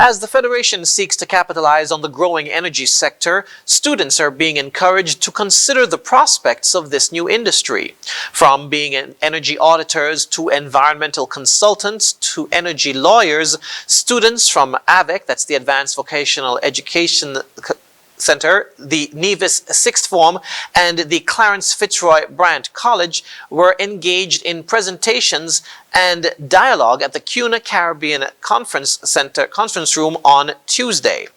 As the Federation seeks to capitalize on the growing energy sector, students are being encouraged to consider the prospects of this new industry. From being energy auditors to environmental consultants to energy lawyers, students from AVEC, that's the Advanced Vocational Education Center, the Nevis Sixth Form, and the Clarence Fitzroy Bryant College were engaged in presentations and dialogue at the CUNA Caribbean Conference Center conference room on Thursday,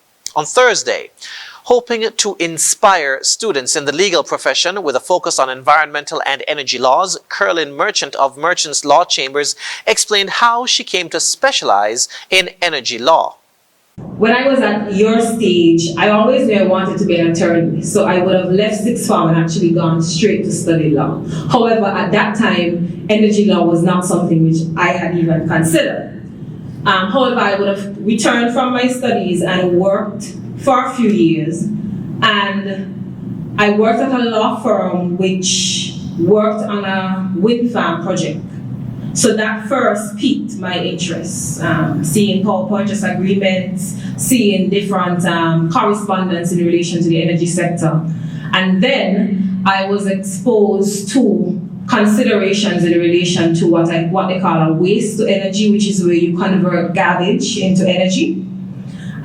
hoping to inspire students in the legal profession with a focus on environmental and energy laws. Curlin Merchant of Merchants Law Chambers explained how she came to specialize in energy law. When I was at your stage, I always knew I wanted to be an attorney, so I would have left Sixth Form and actually gone straight to study law. However, at that time, energy law was not something which I had even considered. However, I would have returned from my studies and worked for a few years, and I worked at a law firm which worked on a wind farm project. So that first piqued my interest, seeing power purchase agreements, seeing different correspondence in relation to the energy sector. And then I was exposed to considerations in relation to what they call a waste to energy, which is where you convert garbage into energy.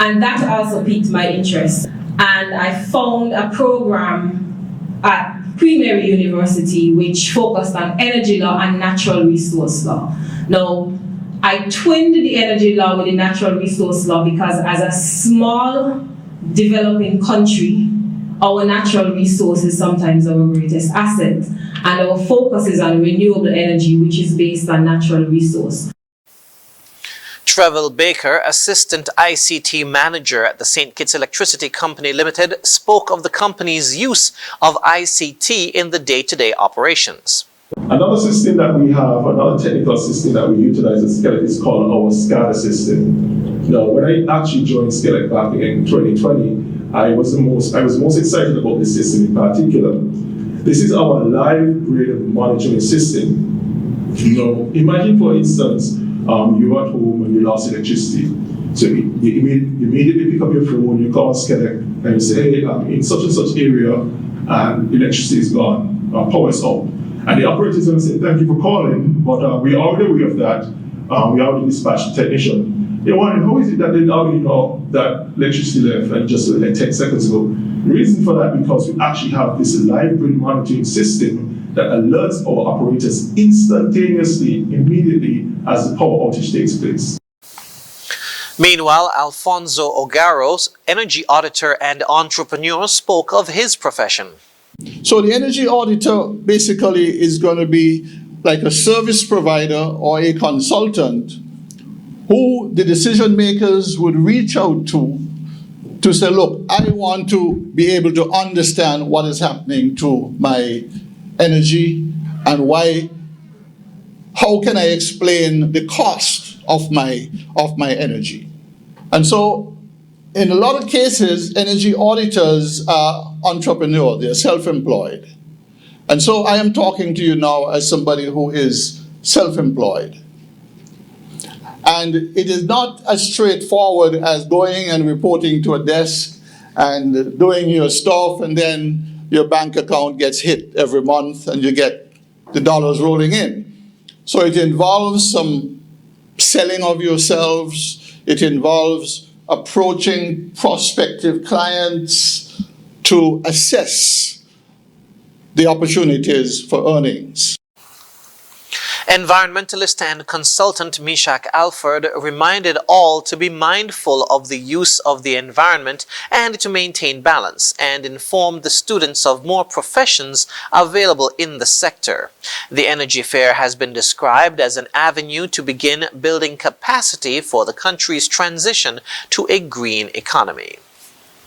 And that also piqued my interest. And I found a program at Queen Mary University which focused on energy law and natural resource law. Now, I twinned the energy law with the natural resource law because as a small developing country, our natural resource is sometimes our greatest asset, and our focus is on renewable energy, which is based on natural resource. Treville Baker, Assistant ICT Manager at the St. Kitts Electricity Company Limited, spoke of the company's use of ICT in the day-to-day operations. Another system that we have, another technical system that we utilize at Skelec is called our SCADA system. Now, when I actually joined Skelec back in 2020, I was most excited about this system in particular. This is our live grid monitoring system. Imagine, for instance, you're at home and you lost electricity. So you immediately pick up your phone, you call Skelec, and you say, hey, I'm in such and such area, and electricity is gone, power is out. And the operator is going to say, thank you for calling, but we are already aware of that. We already dispatched a technician. They're wondering, how is it that they already know that electricity left and just like 10 seconds ago? The reason for that, because we actually have this live grid monitoring system that alerts our operators instantaneously, immediately, as the power outage takes place. Meanwhile, Alfonso Ogaros, energy auditor and entrepreneur, spoke of his profession. So the energy auditor basically is going to be like a service provider or a consultant who the decision makers would reach out to say, look, I want to be able to understand what is happening to my energy and how can I explain the cost of my energy. And so in a lot of cases, energy auditors are entrepreneurs, they're self-employed. And so I am talking to you now as somebody who is self-employed. And it is not as straightforward as going and reporting to a desk and doing your stuff, and then your bank account gets hit every month and you get the dollars rolling in. So it involves some selling of yourselves. It involves approaching prospective clients to assess the opportunities for earnings. Environmentalist and consultant Mishak Alford reminded all to be mindful of the use of the environment and to maintain balance, and informed the students of more professions available in the sector. The Energy Fair has been described as an avenue to begin building capacity for the country's transition to a green economy.